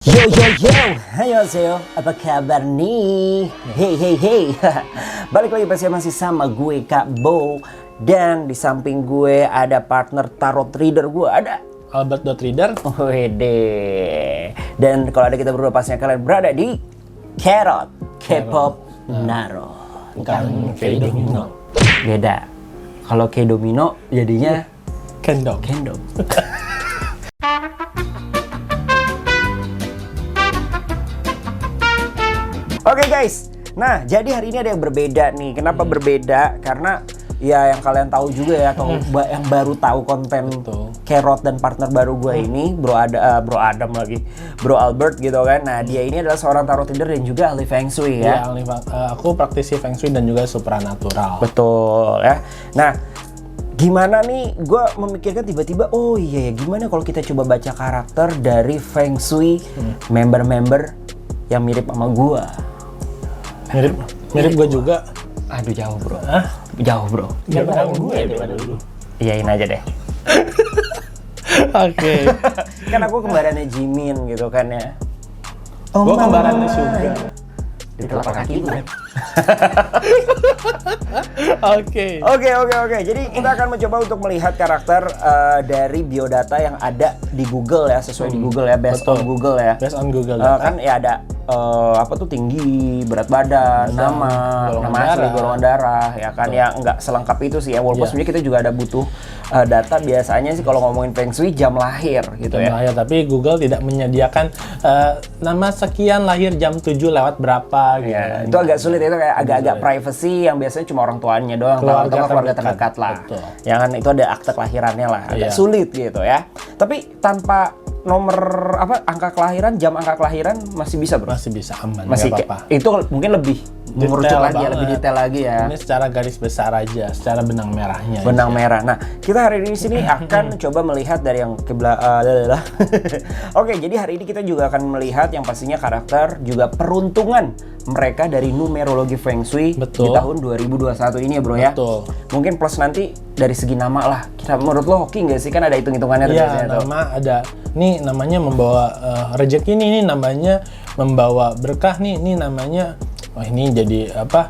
Yo, annyeonghaseyo, apa kabar nih? Hey. Balik lagi masih sama gue Kak Bo. Dan di samping gue ada partner tarot reader gue, ada Albert.reader. Wede. Dan kalau ada kita berdua pastinya kalian berada di Carrot K-pop Naro. Bukan kayak domino. Beda. Kalau kayak domino jadinya Kendom. Oke guys, nah jadi hari ini ada yang berbeda nih. Kenapa berbeda? Karena ya yang kalian tahu juga ya, atau yang baru tahu konten Carrot dan partner baru gue ini, Bro Adam lagi, Bro Albert gitu kan. Nah dia ini adalah seorang tarot reader dan juga ahli Feng Shui ya. Aku praktisi Feng Shui dan juga supranatural. Betul ya. Nah gimana nih, gue memikirkan tiba-tiba, oh iya ya, gimana kalau kita coba baca karakter dari Feng Shui member-member yang mirip sama gue. Mirip gue juga. Aduh jauh bro. Hah? Jauh bro. Gak tahu gue daripada dulu. Iyain aja deh. Oke. Kan aku kembarannya Jimin gitu kan ya. Gue kembarannya Suga. Di telapak kaki itu. Oke. Jadi kita akan mencoba untuk melihat karakter dari biodata yang ada di Google ya, sesuai di Google ya, based on Google ya. Based on Google data. Kan ya ada tinggi, berat badan, nama asli, golongan darah, ya kan, ya nggak selengkap itu sih ya. Walaupun sebenarnya kita juga ada butuh data biasanya sih kalau ngomongin Feng Shui, jam lahir gitu jam ya. Lahir, tapi Google tidak menyediakan nama sekian lahir jam 7 lewat berapa gitu. Ya, itu agak sulit, itu kayak agak-agak privacy yang biasanya cuma orang tuanya doang, keluarga terdekat lah. Betul. Ya kan, itu ada akte kelahirannya lah, agak sulit gitu ya. Tapi tanpa nomor angka kelahiran, jam angka kelahiran masih bisa bro? Masih bisa, aman, masih nggak apa-apa. Itu mungkin lebih mengerucut lagi ya, lebih detail lagi ya. Ini secara garis besar aja, secara benang merahnya. Benang merah. Nah, kita hari ini di sini akan coba melihat dari yang Oke, jadi hari ini kita juga akan melihat yang pastinya karakter juga peruntungan mereka dari numerologi Feng Shui di tahun 2021 ini ya bro ya. Betul. Mungkin plus nanti dari segi nama lah. Menurut lo hoki nggak sih? Kan ada hitung-hitungannya. Iya, nama ada. Nih namanya membawa rezeki, ini namanya membawa berkah, nih namanya ini jadi apa,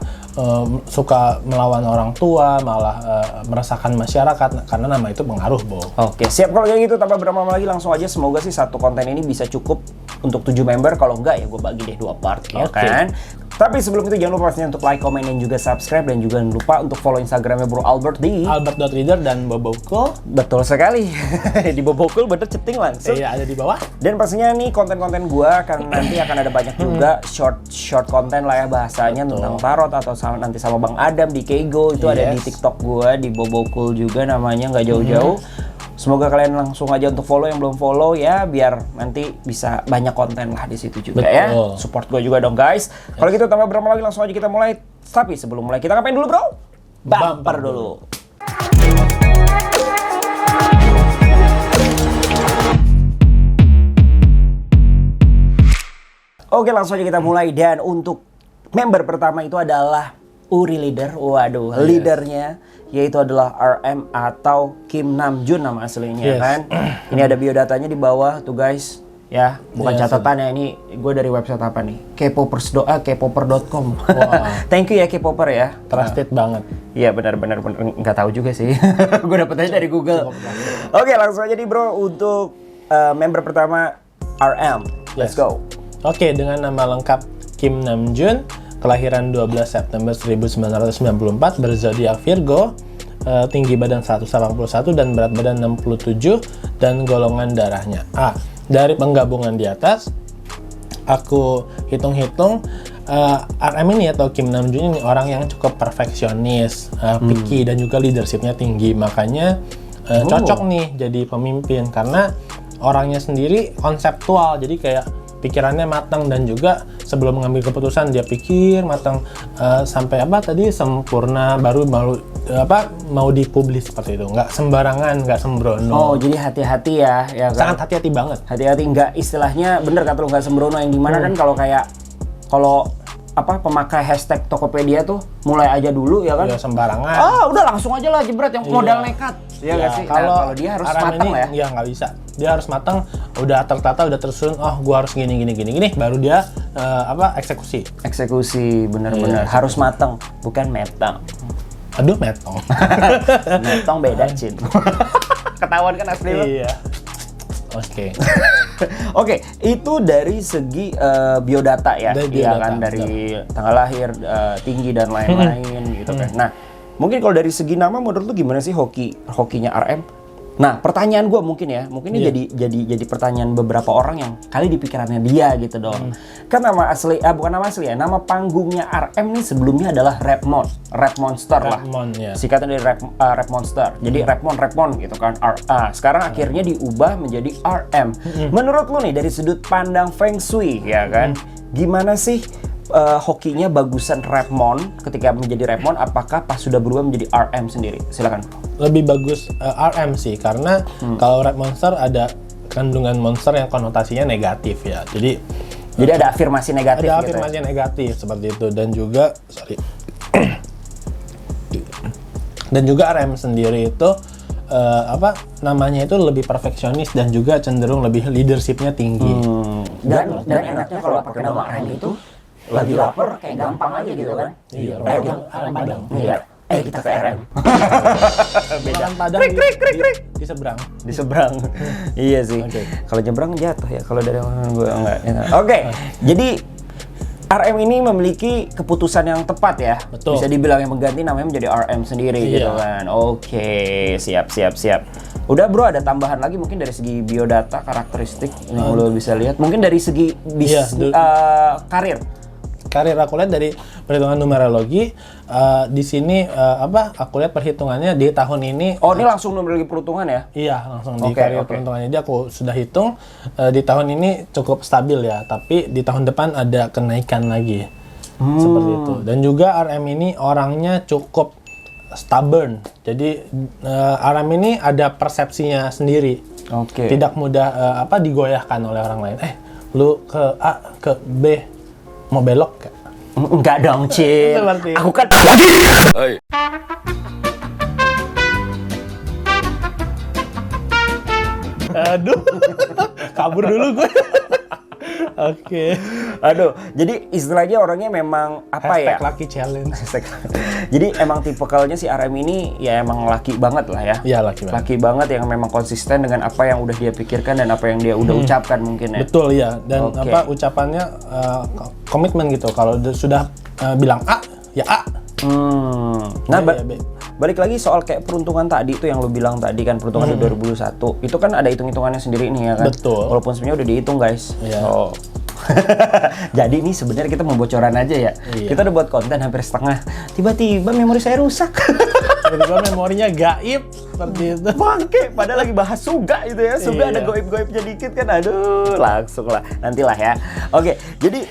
suka melawan orang tua, malah meresahkan masyarakat karena nama itu pengaruh, Bo. Oke, siap kalau kayak gitu. Tanpa berlama-lama lagi, langsung aja. Semoga sih satu konten ini bisa cukup untuk 7 member. Kalau enggak ya gue bagi deh 2 part ya kan. Tapi sebelum itu jangan lupa pastinya untuk like, comment, dan juga subscribe. Dan juga jangan lupa untuk follow Instagramnya Bro Albert di Albert.reader dan Bobokul. Betul sekali. Di Bobokul bener ceting langsung. Iya, ada di bawah. Dan pastinya nih konten-konten gua nanti akan ada banyak juga short konten lah ya, bahasanya tentang tarot, atau nanti sama Bang Adam di Keigo. Itu ada di TikTok gua, di Bobokul juga namanya, nggak jauh-jauh. Semoga kalian langsung aja untuk follow yang belum follow ya, biar nanti bisa banyak konten lah di situ juga. Ya. Support gue juga dong guys. Kalau gitu tanpa berlama lagi, langsung aja kita mulai. Tapi sebelum mulai kita ngapain dulu bro? Bumper dulu. Oke, langsung aja kita mulai. Dan untuk member pertama itu adalah Uri Leader. Waduh, leadernya yaitu adalah RM atau Kim Namjoon nama aslinya kan. Ini ada biodatanya di bawah tuh guys. Ya, bukan catatan ya, ini gue dari website apa nih? Kpopper.com. Thank you ya Kpopper ya. Trusted banget. Iya benar nggak tahu juga sih. Gue dapetnya dari Google. Oke, langsung aja nih bro untuk member pertama RM. Let's go. Oke, dengan nama lengkap Kim Namjoon, kelahiran 12 September 1994, berzodiak Virgo, tinggi badan 181 dan berat badan 67, dan golongan darahnya A. Dari penggabungan di atas, aku hitung-hitung, RM ini atau Kim Namjoon ini orang yang cukup perfeksionis, picky, dan juga leadershipnya tinggi. Makanya cocok nih jadi pemimpin, karena orangnya sendiri konseptual, jadi kayak pikirannya matang, dan juga sebelum mengambil keputusan dia pikir matang sampai sempurna, baru mau dipublis seperti itu. Nggak sembarangan, nggak sembrono. Oh, jadi hati-hati ya kan? Sangat hati-hati banget. Hati-hati, nggak istilahnya bener kata lu, nggak sembrono, yang dimana kan kalau pemakai hashtag Tokopedia tuh mulai aja dulu ya kan. Ya sembarangan. Udah langsung aja lah jebret yang modal nekat. Iya nggak sih? Kalau dia harus RM matang ini, lah ya. Iya nggak bisa. Dia harus matang, udah tertata, udah tersusun. Oh, gua harus gini, baru dia eksekusi. Eksekusi bener-bener harus matang, bukan metang. Aduh, metong. Metong beda, Cin. Ketahuan kan asli lo? Iya. Oke. Oke, itu dari segi biodata ya, Dari iya biodata, kan, dari tanggal lahir, tinggi dan lain-lain gitu kan. Nah, mungkin kalau dari segi nama menurut lu gimana sih hokinya RM? Nah, pertanyaan gue mungkin ini jadi pertanyaan beberapa orang yang kali di pikirannya dia gitu dong. Kan nama asli, bukan nama asli ya, nama panggungnya RM nih sebelumnya adalah Rap Monster lah. Ya. Singkatan dari Rap Monster. Jadi Rapmon gitu kan. Sekarang akhirnya diubah menjadi RM. Menurut lu nih dari sudut pandang Feng Shui ya kan, gimana sih hokinya bagusan Rapmon ketika menjadi Rapmon, apakah pas sudah berubah menjadi RM sendiri? Silakan. Lebih bagus RM sih, karena kalau Rap Monster ada kandungan monster yang konotasinya negatif ya. Jadi ada afirmasi negatif ada gitu. afirmasi negatif seperti itu, dan juga dan juga RM sendiri itu namanya itu lebih perfeksionis dan juga cenderung lebih leadershipnya tinggi. Dan enaknya kalau pakai nama RM itu lagi lapar kayak gampang aja gitu kan. Iya, RM Padang. Iya. Kita ke RM. Makan Padang di seberang. Di seberang. Iya sih. Okay. Kalau nyebrang jatuh ya. Kalau dari orang gue enggak. Oke. Jadi RM ini memiliki keputusan yang tepat ya. Betul. Bisa dibilang yang mengganti namanya menjadi RM sendiri gitu kan. Oke, siap. Udah bro, ada tambahan lagi mungkin dari segi biodata karakteristik yang lo bisa lihat. Mungkin dari segi karir. Karir aku lihat dari perhitungan numerologi, di sini aku lihat perhitungannya di tahun ini. Oh, ini langsung numerologi perhitungan ya? Iya, langsung di karir perhitungannya. Jadi aku sudah hitung di tahun ini cukup stabil ya, tapi di tahun depan ada kenaikan lagi. Seperti itu. Dan juga RM ini orangnya cukup stubborn. Jadi RM ini ada persepsinya sendiri. Oke. Tidak mudah digoyahkan oleh orang lain. Lu ke A, ke B, mau belok gak? Enggak dong, Cil. Aku kan Aduh, kabur dulu gue. Oke. Aduh, jadi istilahnya orangnya memang Hashtag lucky challenge. Jadi emang tipikalnya si RM ini ya emang laki banget lah ya. Iya, laki banget. Laki banget yang memang konsisten dengan apa yang udah dia pikirkan dan apa yang dia udah ucapkan mungkin ya. Betul ya. Dan ucapannya komitmen gitu. Kalau sudah bilang A, ya A. Nah, balik lagi soal kayak peruntungan tadi itu yang lu bilang tadi kan, peruntungan di 2021 itu kan ada hitung-hitungannya sendiri nih ya kan. Betul. Walaupun sebenarnya udah dihitung guys. Iya. So, jadi ini sebenarnya kita mau bocoran aja ya. Iya. Kita udah buat konten hampir setengah. Tiba-tiba memori saya rusak. Tiba-tiba memorinya gaib seperti itu. Bangke, padahal lagi bahas Suga itu ya. Suga Iya. ada goib-goibnya dikit kan. Aduh, langsung lah. Nantilah ya. Oke, jadi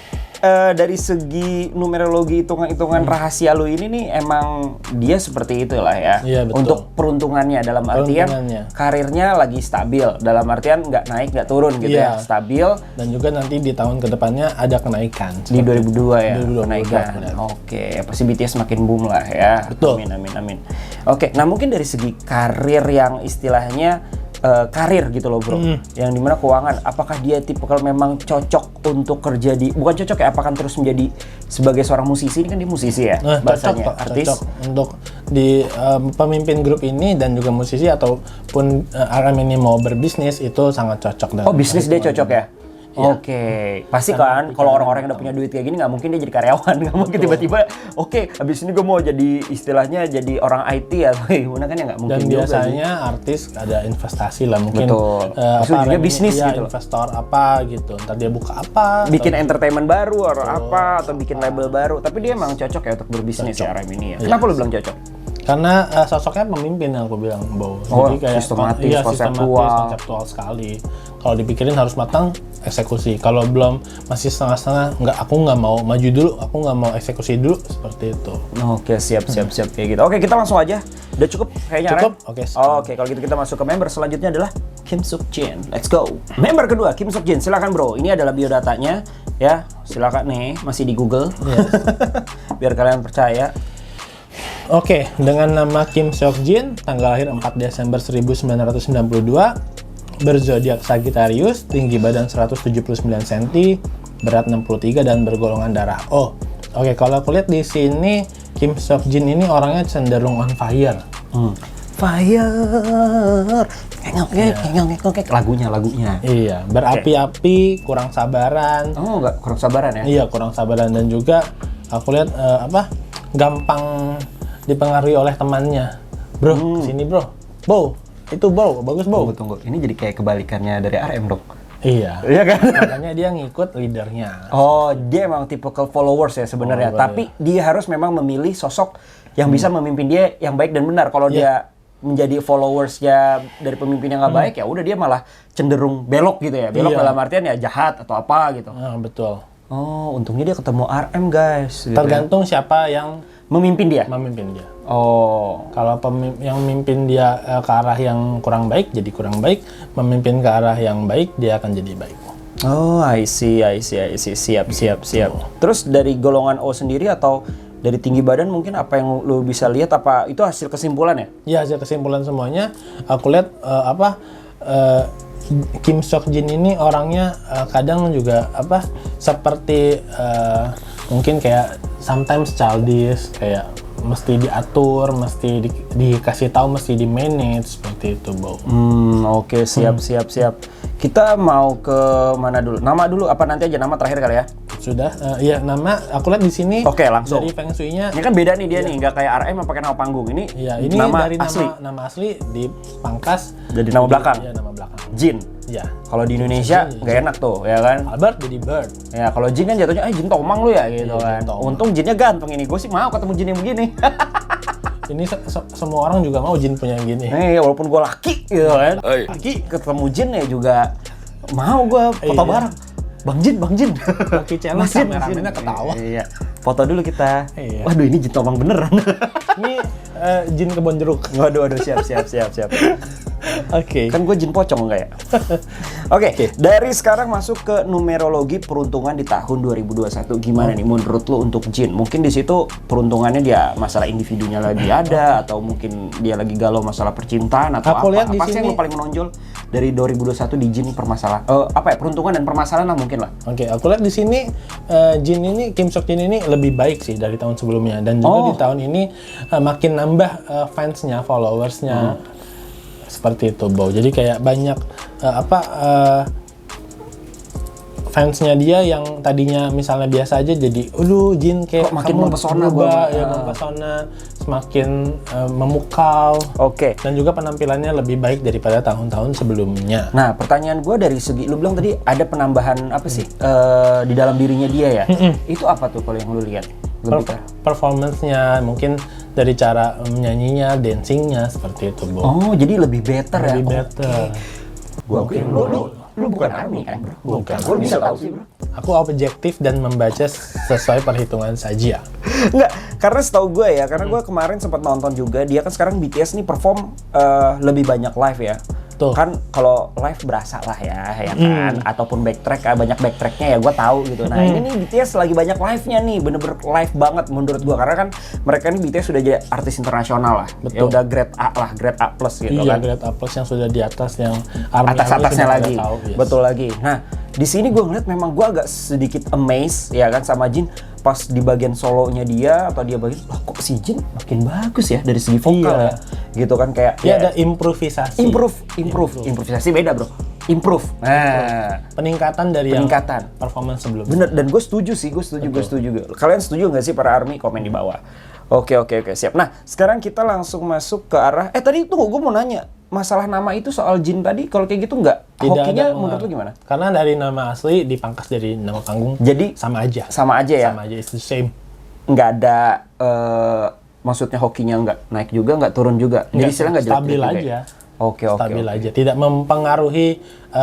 dari segi numerologi hitungan-hitungan rahasia lu ini nih emang dia seperti itulah ya. Iya, betul. Untuk peruntungannya dalam artian karirnya lagi stabil, dalam artian nggak naik nggak turun gitu ya, stabil. Dan juga nanti di tahun kedepannya ada kenaikan. Di 2002 ya, 2022, kenaikan. Oke, pasti BTS makin boom lah ya. Betul. Amin. Oke, nah mungkin dari segi karir yang istilahnya karir gitu loh bro, yang dimana keuangan, apakah dia tipikal memang cocok untuk kerja di, bukan cocok ya, apakah terus menjadi sebagai seorang musisi, ini kan dia musisi ya bahasanya, artis. Cocok untuk di pemimpin grup ini dan juga musisi ataupun RM ini mau berbisnis itu sangat cocok. Oh, bisnis dia cocok ya? Oke, pasti kan kalau orang-orang yang udah punya duit kayak gini nggak mungkin dia jadi karyawan, nggak mungkin tiba-tiba abis ini gue mau jadi istilahnya jadi orang IT atau gimana kan ya nggak mungkin. Dan juga biasanya sih. Artis ada investasi lah mungkin. Betul. Juga bisnis ya, gitu. Investor apa gitu, ntar dia buka apa. Bikin entertainment baru atau bikin label baru. Tapi dia emang cocok ya untuk berbisnis ya RM ini ya. Kenapa lu bilang cocok? Karena sosoknya pemimpin yang aku bilang, Bo. Jadi kayak sistematis, konseptual sekali. Kalau dipikirin harus matang, eksekusi. Kalau belum masih setengah-setengah, aku nggak mau maju dulu, aku nggak mau eksekusi dulu, seperti itu. Oke, siap kayak gitu. Oke, kita langsung aja. Udah cukup kayaknya. Cukup? Oke, kalau gitu kita masuk ke member selanjutnya adalah Kim Suk Jin. Let's go. Member kedua, Kim Suk Jin. Silakan bro. Ini adalah biodatanya ya. silakan nih, masih di Google. Yes. Biar kalian percaya. Oke, dengan nama Kim Seok Jin, tanggal lahir 4 Desember 1992, berzodiak Sagittarius, tinggi badan 179 cm, berat 63 dan bergolongan darah O. Oke, kalau aku lihat di sini Kim Seok Jin ini orangnya cenderung on fire. Fire, ngengok, lagunya. Iya, berapi-api, kurang sabaran. Oh, nggak kurang sabaran ya? Iya, kurang sabaran dan juga aku lihat gampang dipengaruhi oleh temannya. Bro, sini bro. Bow, itu bow, bagus bow. Tunggu. Ini jadi kayak kebalikannya dari RM dong. Iya. Iya kan? Makanya dia ngikut leadernya. Oh, dia emang typical followers ya sebenarnya. Tapi dia harus memang memilih sosok yang bisa memimpin dia yang baik dan benar. Kalau dia menjadi followersnya dari pemimpin yang nggak baik, ya udah dia malah cenderung belok gitu ya. Belok dalam artian ya jahat atau apa gitu. Betul. Oh, untungnya dia ketemu RM guys. Gitu Tergantung siapa yang memimpin dia. Oh. Kalau yang memimpin dia ke arah yang kurang baik, jadi kurang baik. Memimpin ke arah yang baik, dia akan jadi baik. Oh, I see. Siap. Terus dari golongan O sendiri atau dari tinggi badan mungkin apa yang lu bisa lihat, apa itu hasil kesimpulan ya? Iya, hasil kesimpulan semuanya. Aku lihat Kim Seok Jin ini orangnya kadang juga seperti mungkin kayak sometimes childish, kayak mesti diatur, mesti dikasih tahu, mesti di manage seperti itu, Bo. Oke, siap. Kita mau ke mana dulu? Nama dulu apa nanti aja nama terakhir kali ya? Sudah, iya nama aku lihat di sini. Oke, langsung. Dari Feng Shui-nya. Ini kan beda nih dia nih, nggak kayak RM yang pakai nama panggung. Ini ini nama dari asli. Nama asli dipangkas jadi nama belakang. Iya, nama belakang. Jin. Iya. Kalau di Indonesia nggak enak tuh, ya kan? Albert jadi Bird. Ya, kalau Jin kan jatuhnya, Jin Tomang lu ya gitu kan. Untung Jinnya ganteng ini. Gue sih mau ketemu Jin yang begini. Ini semua orang juga mau Jin punya yang gini. Walaupun gue laki gitu kan. Laki ketemu Jin ya juga mau gue foto bareng. Bang Jin. Laki challenge kameramennya ketawa. Iya. Foto dulu kita. Iya. Waduh, ini Jin Tomang beneran. Ini Jin kebon jeruk. Waduh, siap. Oke. Kan gue Jin pocong enggak ya? Oke. Dari sekarang masuk ke numerologi peruntungan di tahun 2021. Gimana nih menurut lo untuk Jin? Mungkin di situ peruntungannya dia masalah individunya lagi ada, atau mungkin dia lagi galau masalah percintaan atau Aku lihat di apa sih sini yang lo paling menonjol dari 2021 di Jin permasalahan? Peruntungan dan permasalahan lah mungkin lah. Oke, aku lihat di sini Jin ini, Kim Seok Jin ini lebih baik sih dari tahun sebelumnya, dan juga di tahun ini makin nambah fansnya, followersnya. Seperti itu, Bo. Jadi kayak banyak fansnya dia yang tadinya misalnya biasa aja jadi, Jin kayak makin kamu mempesona berubah, mempesona, semakin memukau. Oke. Dan juga penampilannya lebih baik daripada tahun-tahun sebelumnya. Nah, pertanyaan gue dari segi, lu bilang tadi ada penambahan apa sih di dalam dirinya dia ya? Itu apa tuh kalau yang lu lihat? Performance-nya mungkin dari cara menyanyinya, dancingnya seperti itu, Bo. Oh, jadi lebih better ya? Lebih better. Gua pikir lu bukan army kan, bro? Bukan. Gua bisa tahu sih, bro. Aku objektif dan membaca sesuai perhitungan saja. Enggak, karena setahu gue ya, karena gue kemarin sempat nonton juga, dia kan sekarang BTS nih perform lebih banyak live ya. Tuh. Kan kalau live berasa lah ya kan, ataupun backtrack, banyak backtracknya ya gue tahu gitu. Nah ini nih BTS lagi banyak live-nya nih, bener-bener live banget menurut gue, karena kan mereka nih BTS sudah jadi artis internasional lah. Betul. Ya udah grade A lah, grade A plus gitu Iya, kan. grade A plus yang sudah di atas, yang Atas-atasnya lagi, tahu, yes. Betul lagi. Nah di sini gue ngeliat memang gue agak sedikit amazed ya kan sama Jin pas di bagian solonya dia, atau dia bagian, loh kok si Jin makin bagus ya dari segi vokal ya, gitu kan, kayak ya ada improvisasi. Improvisasi beda, bro. Improve. Nah, Peningkatan dari peningkatan. yang performance sebelumnya. Bener, dan gue setuju sih, gue setuju. Kalian setuju nggak sih para ARMY? Komen di bawah. Oke, siap. Nah, sekarang kita langsung masuk ke arah, tadi tunggu, gue mau nanya, masalah nama itu soal Jin tadi, kalau kayak gitu nggak? Hokinya menurut lu gimana? Karena dari nama asli dipangkas dari nama panggung, jadi sama aja. Sama aja ya? Sama aja, it's the same. Nggak ada, maksudnya hokinya nggak naik juga, nggak turun juga? Jadi istilahnya nggak jelek-jelek stabil juga aja. ya? Oke. Stabil aja, tidak mempengaruhi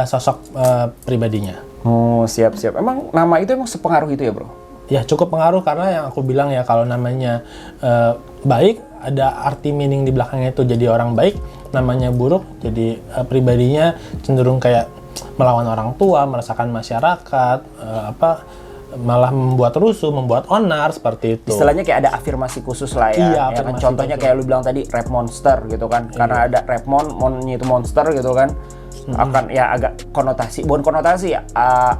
sosok pribadinya. Oh, siap. Emang nama itu emang sepengaruh itu ya, bro? Ya cukup pengaruh, karena yang aku bilang ya, kalau namanya baik, ada arti meaning di belakangnya itu jadi orang baik. Namanya buruk, jadi pribadinya cenderung kayak melawan orang tua, meresahkan masyarakat, malah membuat rusuh, membuat onar seperti itu. Istilahnya kayak ada afirmasi khusus lah ya. Iya, Ya kan? afirmasi Contohnya khusus. kayak lu bilang tadi rap monster gitu kan. Karena ada rap monnya itu monster gitu kan. Akan ya agak konotasi, bukan konotasi ya,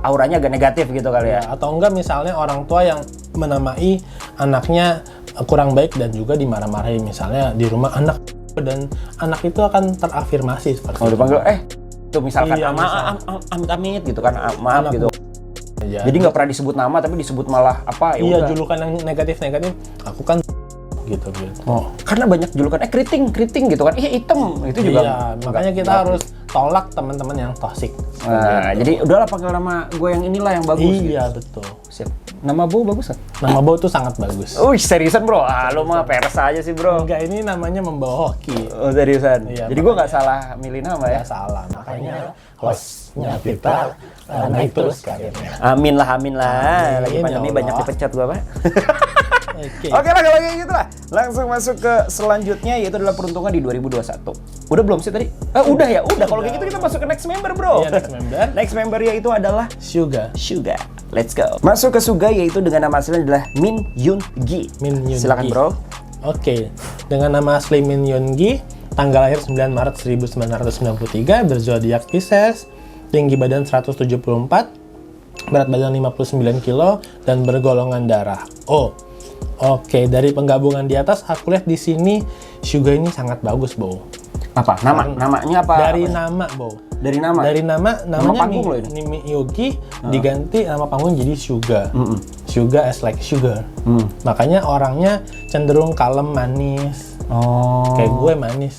auranya agak negatif gitu kali ya. Atau enggak misalnya orang tua yang menamai anaknya kurang baik dan juga dimarah-marahi, misalnya di rumah anak, dan anak itu akan terafirmasi seperti Kalau itu. dipanggil itu misalkan Iya, amit gitu kan, maaf Anak gitu. Ya. Jadi nggak pernah disebut nama tapi disebut malah apa ya Iya, udah. julukan yang negatif-negatif, aku kan gitu. Oh, karena banyak julukan keriting gitu kan. Hitam itu juga. Iya, makanya kita harus tolak teman-teman yang toksik. Nah, jadi udahlah panggil nama gue yang inilah yang bagus. Iya, gitu. betul. Sip. Nama Bo bagus kan? Nama Bo itu sangat bagus. Seriusan bro? Lu mah peres aja sih bro. Enggak, ini namanya membawa hoki. Oh seriusan? Iya, Jadi gue nggak salah milih nama ya? Ya salah, makanya hostnya kita naik terus karirnya. Amin lah. Lagi Amin, pandemi ya banyak Allah. dipecat gue pak. Oke. Oke lah kalau kayak gitu lah. Langsung masuk ke selanjutnya yaitu adalah peruntungan di 2021. Udah belum sih tadi? Udah ya? Udah. Kalau kayak gitu kita masuk ke next member bro. Iya, next member. Next member yaitu adalah Suga. Suga. Let's go. Masuk ke Suga yaitu dengan nama aslinya adalah Min Yoon Gi. Min Yoon Silakan Gi. bro. Oke, dengan nama asli Min Yoon Gi, tanggal lahir 9 Maret 1993, berzodiak Pisces, tinggi badan 174, berat badan 59 kilo, dan bergolongan darah O. Oke, dari penggabungan di atas, aku lihat di sini Suga ini sangat bagus, Bo. Apa? Namanya apa? Dari nama, Bo. Dari nama? Dari namanya panggung loh ini. Mi Yogi diganti nama panggung jadi Suga. Suga as like sugar. Makanya orangnya cenderung kalem, manis. Oh. Kayak gue manis.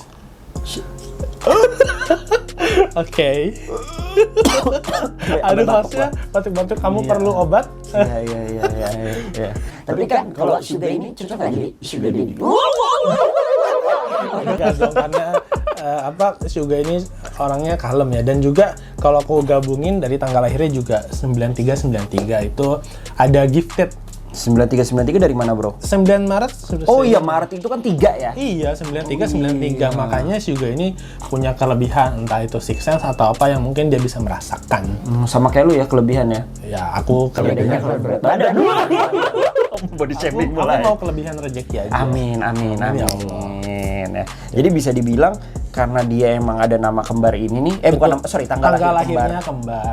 Oke. Aduh, hostnya batuk-batuk, kamu Iya. perlu obat? Iya. Tapi kan kalau Suga ini cocok nggak jadi Sugar Daddy? Enggak dong, karena Suga ini orangnya kalem ya. Dan juga kalau aku gabungin dari tanggal lahirnya juga 9393 itu ada gifted. 9393 dari mana bro? 9 Maret sudah. Oh iya Maret itu kan 3 ya? Iya, 9393. Makanya Suga ini punya kelebihan, entah itu six sense atau apa yang mungkin dia bisa merasakan. Sama kayak lu ya kelebihan ya? Ya, aku kelebihan berat badan. Body shaming aku mulai. mau kelebihan rezeki aja. Amin. Ya Ya. Jadi bisa dibilang karena dia emang ada nama kembar ini nih, bukan nama, tanggal lahirnya kembar. kembar.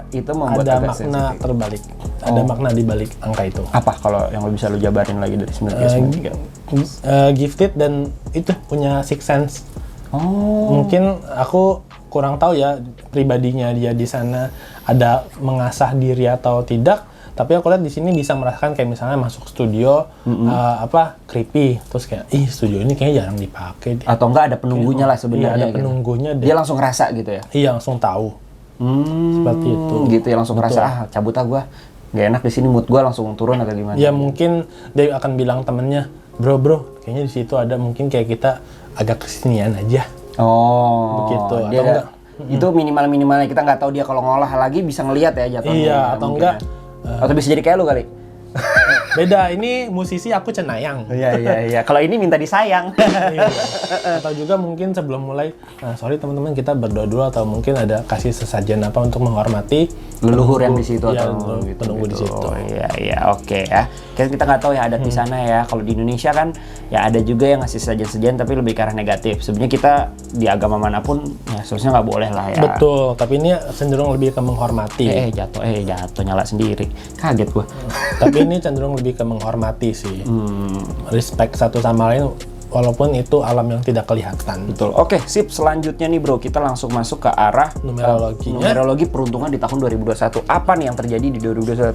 9393 itu membuat Ada agak makna sensitif. terbalik. Ada makna di balik angka itu. Apa kalau yang lo bisa lo jabarin lagi dari 9393? Gifted dan itu punya six sense. Oh. Mungkin aku kurang tahu ya pribadinya dia di sana ada mengasah diri atau tidak. Tapi aku lihat di sini bisa merasakan kayak misalnya masuk studio creepy, terus kayak studio ini kayaknya jarang dipakai deh. Atau enggak ada penunggunya lah Iya, sebenarnya. ada gitu. penunggunya deh. Dia langsung ngerasa gitu ya? Iya, langsung tahu. Seperti itu. Gitu ya langsung ngerasa cabut gua nggak enak di sini, mood gua langsung turun atau gimana? Ya mungkin dia akan bilang temennya, bro, kayaknya di situ ada mungkin kayak kita agak kesinian aja. Oh. Begitu, Dia atau enggak? Itu minimalnya kita nggak tahu dia kalau ngolah lagi bisa ngelihat ya jatuhnya. Iya, ya, atau mungkin enggak? ya. Atau bisa jadi kayak lu kali. Beda, ini musisi, aku cenayang. Iya. Kalau ini minta disayang. Iya. Atau juga mungkin sebelum mulai, sorry teman-teman, kita berdoa dulu atau mungkin ada kasih sesajen apa untuk menghormati leluhur yang di situ iya, atau penunggu di situ. Iya, oke ya. Kita nggak tahu ya adat di sana ya. Kalau di Indonesia kan ya ada juga yang ngasih sesajen-sesajen tapi lebih ke arah negatif. Sebenarnya kita di agama manapun ya seharusnya nggak boleh lah ya. Betul, tapi ini cenderung lebih ke menghormati. Jatuh nyala sendiri. Kaget gua. Tapi ini cenderung lebih ke menghormati sih. Respect satu sama lain walaupun itu alam yang tidak kelihatan. Betul. Oke, sip. Selanjutnya nih bro, kita langsung masuk ke arah Numerologinya. numerologi peruntungan di tahun 2021. Apa nih yang terjadi di 2021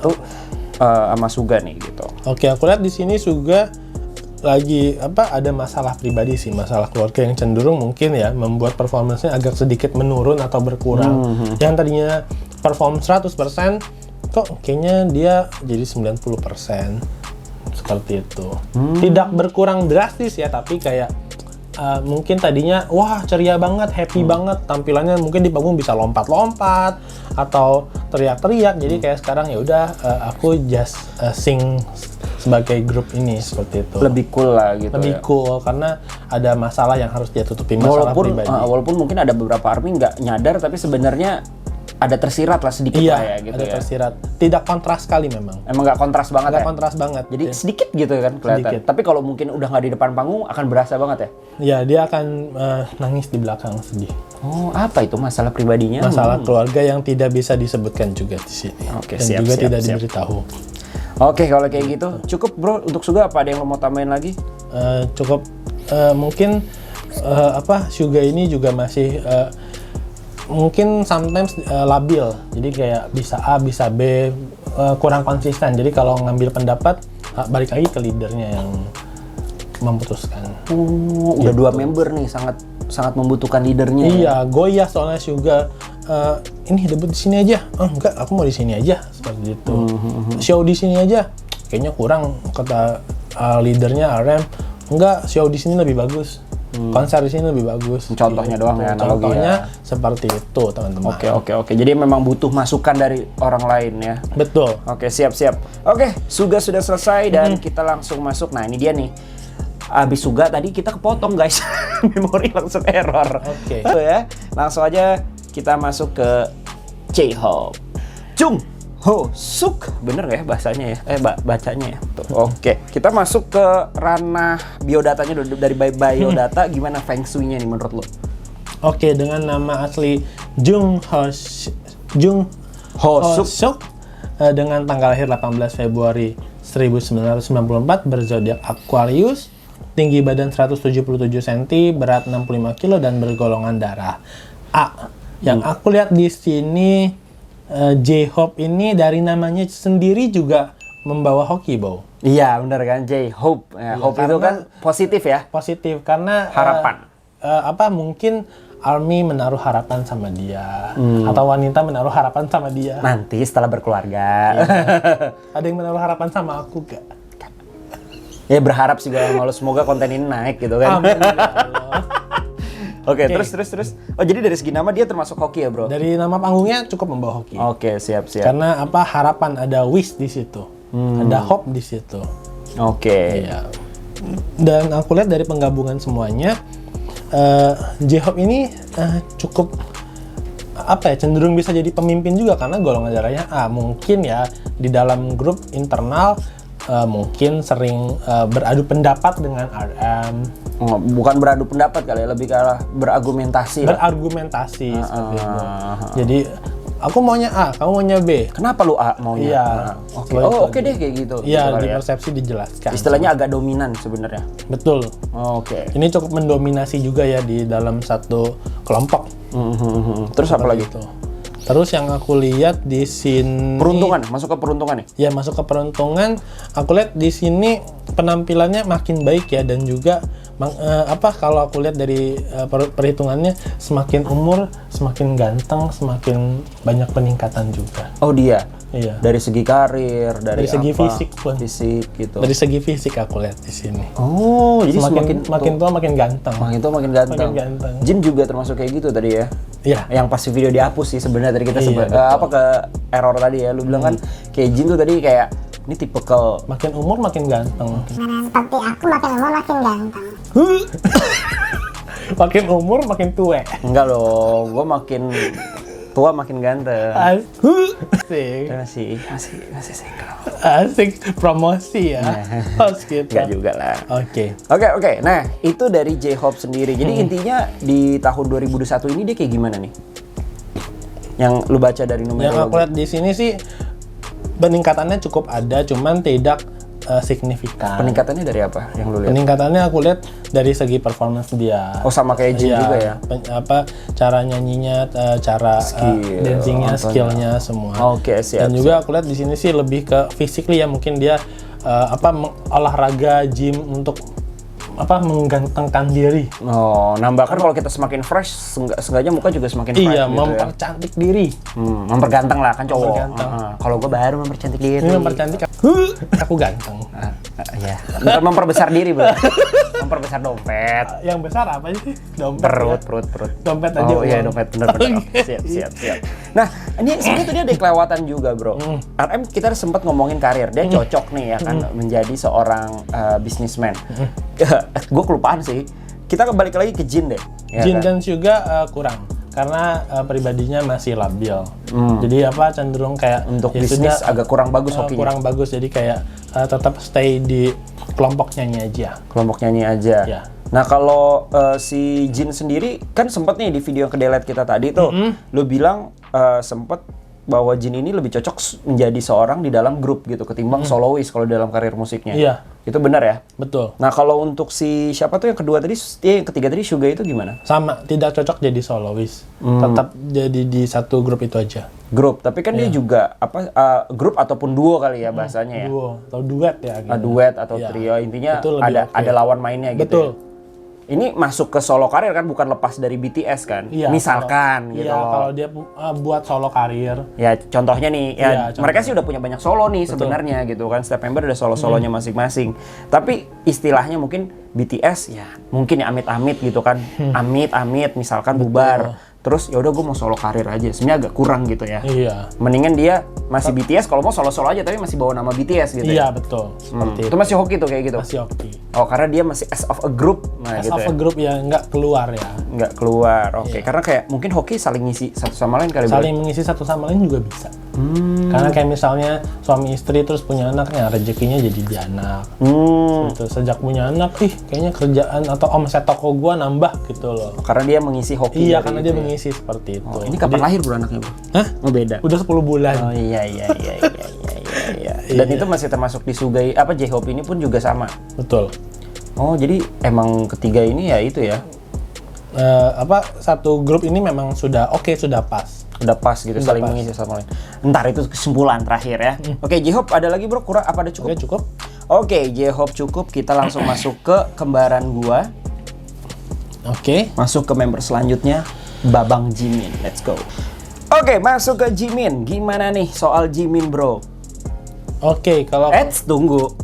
sama Suga nih gitu? Oke, aku lihat di sini juga lagi ada masalah pribadi sih, masalah keluarga yang cenderung mungkin ya membuat performance-nya agak sedikit menurun atau berkurang. Yang tadinya perform 100%, kok kayaknya dia jadi 90%. Seperti itu. Tidak berkurang drastis ya, tapi kayak mungkin tadinya wah ceria banget, happy banget, tampilannya mungkin di panggung bisa lompat-lompat atau teriak-teriak. Jadi kayak sekarang ya udah aku just sing sebagai grup ini seperti itu. Lebih cool lah gitu. Lebih ya. cool karena ada masalah yang harus dia tutupi, masalah pribadi. Walaupun mungkin ada beberapa ARMY nggak nyadar tapi sebenarnya ada tersirat lah sedikit Iya, lah ya gitu ada ya. tersirat. Tidak kontras sekali memang. Emang nggak kontras banget Nggak ya? kontras banget. Jadi Ya. sedikit gitu kan kelihatan. Sedikit. Tapi kalau mungkin udah nggak di depan panggung akan berasa banget ya? Ya, dia akan nangis di belakang sedih. Oh, apa itu masalah pribadinya? Masalah keluarga yang tidak bisa disebutkan juga di sini. Oke, Dan siap, juga siap, tidak siap. diberitahu. Oke, kalau kayak gitu cukup bro. Untuk Suga apa ada yang lo mau tambahin lagi? Cukup mungkin Suga ini juga masih mungkin sometimes labil. Jadi kayak bisa A, bisa B, kurang konsisten. Jadi kalau ngambil pendapat balik lagi ke leadernya yang memutuskan. Udah 2 member nih sangat membutuhkan leadernya. Ya? Iya, goyah soalnya Suga. Ini debut di sini aja. Enggak, aku mau di sini aja seperti itu. Show di sini aja. Kayaknya kurang kata leadernya RM. Enggak, show di sini lebih bagus. Konser di sini lebih bagus. Contohnya Gitu. doang ya, analogi Contohnya ya. seperti itu, teman-teman. Oke. Jadi memang butuh masukan dari orang lain ya. Betul. Oke, siap. Oke, Suga sudah selesai dan kita langsung masuk. Nah, ini dia nih. Abis Suga tadi kita kepotong guys. Memori langsung error. Oke. Ya. Langsung aja kita masuk ke J-Hope. Jung Ho Suk, bener ya bahasanya ya? Bacanya ya. Tuh, oke, kita masuk ke ranah biodatanya dulu. Dari biodata. Gimana feng shui-nya nih menurut lo? Oke, dengan nama asli Jung Ho Suk. Suk dengan tanggal lahir 18 Februari 1994, berzodiak Aquarius, tinggi badan 177 cm, berat 65 kg dan bergolongan darah A. Yang aku lihat di sini J-Hope ini dari namanya sendiri juga membawa hoki, Bow. Iya, bener kan? J-Hope. Ya, Iya, hope itu karena- kan positif ya? Positif karena Harapan. mungkin ARMY menaruh harapan sama dia atau wanita menaruh harapan sama dia. Nanti setelah berkeluarga. Ada yang menaruh harapan sama aku gak? Ya berharap sih gue sama lo. Semoga konten ini naik gitu kan. Amin ya Allah. Oke, terus. Oh, jadi dari segi nama dia termasuk hoki ya, bro? Dari nama panggungnya cukup membawa hoki. Oke, siap. Karena harapan, ada wish di situ. Ada hope di situ. Oke. Iya. Dan aku lihat dari penggabungan semuanya J-Hope ini cukup cenderung bisa jadi pemimpin juga karena golongan darahnya A. Mungkin ya di dalam grup internal mungkin sering beradu pendapat dengan RM. Oh, bukan beradu pendapat kali ya, lebih kalah berargumentasi. Berargumentasi seperti itu. Jadi aku maunya A, kamu maunya B. Kenapa lu A maunya? Iya. Oke. Seperti Oh, itu. oke deh kayak gitu. Iya, Gitu kali di ya. persepsi dijelaskan. Istilahnya agak dominan sebenarnya. Betul. Oke. Ini cukup mendominasi juga ya di dalam satu kelompok. Terus apa lagi? Gitu. Terus yang aku lihat di sini Peruntungan, masuk ke peruntungan nih. ya masuk ke peruntungan, aku lihat di sini penampilannya makin baik ya dan juga kalau aku lihat dari perhitungannya semakin umur semakin ganteng, semakin banyak peningkatan juga. Oh, dia. Iya. Dari segi karir, dari segi apa? fisik pun. Fisik gitu. Dari segi fisik aku lihat di sini. Oh, jadi Makin tua makin ganteng. makin tua makin ganteng. Makin ganteng. Jin juga termasuk kayak gitu tadi ya. Iya. Yang pas video dihapus sih sebenarnya tadi kita Iya, betul. ke error tadi ya. Lu bilang kan kayak Jin tuh tadi kayak ini tipikal Makin umur makin ganteng. Seperti aku makin umur makin ganteng. Makin umur makin tua. enggak dong, gua makin tua makin ganteng. Asik. Masih single. Asik promosi ya. Harus gitu. Enggak juga lah. Oke. Oke. Nah, itu dari J-Hope sendiri. Jadi intinya di tahun 2021 ini dia kayak gimana nih? Yang lu baca dari Yang aku numerologi. lihat di sini sih peningkatannya cukup ada, cuman tidak signifikan. Peningkatannya dari apa yang lu lihat? Peningkatannya aku lihat dari segi performance dia. Oh, sama kayak Jin Iya, juga ya? Cara nyanyinya, cara Skill, dancingnya, nontonnya. skillnya semua. Oke, siap. Dan juga aku lihat di sini sih lebih ke physically ya, mungkin dia olahraga gym untuk menggantengkan diri. Oh, nambah kan kalau kita semakin fresh, seenggaknya muka juga semakin fresh Iya, gitu mempercantik diri. ya. Memperganteng lah kan cowok. Memperganteng. Kalau gue baru mempercantik diri. Ini mempercantik. Aku ganteng. Iya. Bukan memperbesar diri, Bro. Memperbesar dompet. Yang besar apa sih? Dompet. Perut. Dompet aja. Oh iya, uang. dompet bener. Oke. Siap. Nah, ini sebenarnya tuh dia ada kelewatan juga, Bro. RM kita sempat ngomongin karir. Dia cocok nih ya kan menjadi seorang businessman. Gue kelupaan sih. Kita balik lagi ke Jin deh. Ya Jin kan? dan juga kurang. karena pribadinya masih labil. Jadi apa cenderung kayak Untuk ya bisnis sudah, agak kurang bagus hokinya. kurang bagus, jadi kayak tetap stay di kelompok nyanyi aja. Kelompok nyanyi aja. Ya. Nah kalau si Jin sendiri kan sempet nih di video yang ke-delete kita tadi tuh, lu bilang sempet bahwa Jin ini lebih cocok menjadi seorang di dalam grup gitu ketimbang solois kalau dalam karir musiknya. Iya. Itu benar ya? Betul. Nah kalau untuk si siapa tuh yang kedua tadi, yang ketiga tadi Suga itu gimana? Sama, tidak cocok jadi solois. Tetap jadi di satu grup itu aja. Grup, tapi kan dia juga apa grup ataupun duo kali ya bahasanya ya. Duo atau duet ya gitu. Duet atau Iya. trio, intinya Itu lebih oke. ada lawan mainnya gitu. Betul. Ya. Ini masuk ke solo karir kan, bukan lepas dari BTS kan? Iya, Misalkan gitu iya, loh. kalau dia buat solo karir. Ya contohnya nih, ya Iya, mereka sih udah punya banyak solo nih sebenarnya gitu kan. Setiap member ada solo-solonya masing-masing. Tapi istilahnya mungkin BTS ya mungkin ya amit-amit gitu kan. Amit-amit misalkan bubar. Terus ya udah gue mau solo karir aja. Sebenarnya agak kurang gitu ya. Iya. Mendingan dia masih BTS kalau mau solo-solo aja tapi masih bawa nama BTS gitu Iya, ya. betul. Seperti Itu masih hoki tuh kayak gitu. masih oke. Oh, karena dia masih as of a group. Nah, As gitu of ya. a group ya nggak keluar ya. Nggak keluar. Oke, karena kayak mungkin hoki saling ngisi satu sama lain kali. Saling mengisi satu sama lain juga bisa. Karena kayak misalnya suami istri terus punya anak, ya rezekinya jadi di anak. Gitu. Sejak punya anak, kayaknya kerjaan atau omset toko gua nambah gitu loh. Karena dia mengisi hoki. Iya, dari karena itu dia ya. mengisi seperti itu. Oh, ini kapan lahir bro anaknya bro? Hah? Oh beda. Udah 10 bulan. Oh iya. Dan itu masih termasuk di Sugai apa J-Hope ini pun juga sama. Betul. Oh jadi emang ketiga ini ya itu ya Satu grup ini memang sudah oke, sudah pas. udah pas gitu Udah saling pas. mengisi sama lain. Ntar itu kesimpulan terakhir ya. Oke J-Hope ada lagi bro kurang apa ada cukup? Oke, cukup. Oke J-Hope cukup, kita langsung masuk ke kembaran gua. Oke. Masuk ke member selanjutnya Babang Jimin. Let's go. Oke masuk ke Jimin. Gimana nih soal Jimin bro? Oke, kalau Tunggu.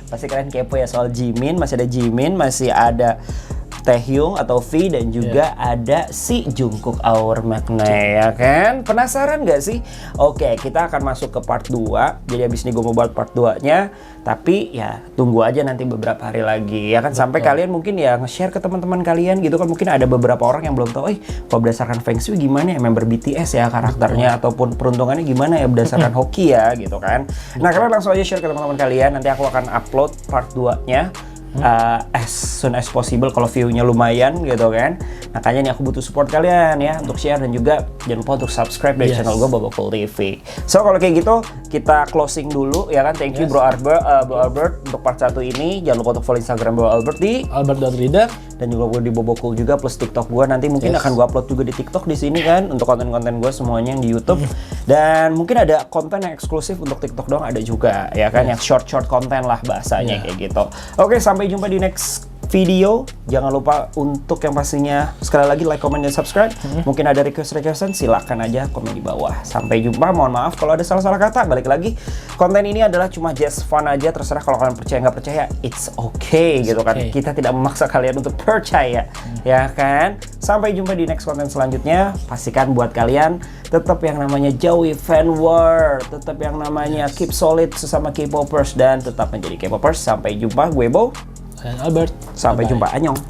Pasti kalian kepo ya soal Jimin. Masih ada Jimin, masih ada Taehyung atau V, dan juga ada si Jungkook Our Maknae ya kan? Penasaran nggak sih? Oke, kita akan masuk ke part 2. Jadi abis ini gue mau buat part 2-nya. Tapi ya tunggu aja nanti beberapa hari lagi ya kan. Sampai kalian mungkin ya nge-share ke teman-teman kalian gitu kan. Mungkin ada beberapa orang yang belum tahu, kalau berdasarkan Feng Shui gimana ya member BTS ya karakternya, ataupun peruntungannya gimana ya berdasarkan hoki ya gitu kan. Nah kalian langsung aja share ke teman-teman kalian. Nanti aku akan upload part 2-nya. As soon as possible kalau view-nya lumayan gitu kan. Makanya nih aku butuh support kalian ya untuk share, dan juga jangan lupa untuk subscribe dari channel gue Bobokul TV. So kalau kayak gitu kita closing dulu ya kan. Thank you Bro Albert untuk part 1 ini. Jangan lupa untuk follow Instagram Bro Albert di Albert.Reader, dan juga gue di Bobokul juga, plus TikTok gue nanti mungkin akan gue upload juga di TikTok di sini kan untuk konten-konten gue semuanya yang di YouTube. Dan mungkin ada konten yang eksklusif untuk TikTok doang ada juga ya kan, yang short konten lah bahasanya kayak gitu. Oke, sampai jumpa di next video. Jangan lupa untuk yang pastinya sekali lagi like, comment, dan subscribe. Mungkin ada requestan silahkan aja komen di bawah. Sampai jumpa. Mohon maaf kalau ada salah-salah kata. Balik lagi, konten ini adalah cuma just fun aja. Terserah kalau kalian percaya nggak percaya, it's okay gitu kan. Kita tidak memaksa kalian untuk percaya, ya kan. Sampai jumpa di next konten selanjutnya. Pastikan buat kalian tetap yang namanya jauhi fan war, tetap yang namanya keep solid sesama K-popers, dan tetap menjadi K-popers. Sampai jumpa, gue Bo. dan Albert. Sampai Bye-bye. jumpa, annyeong.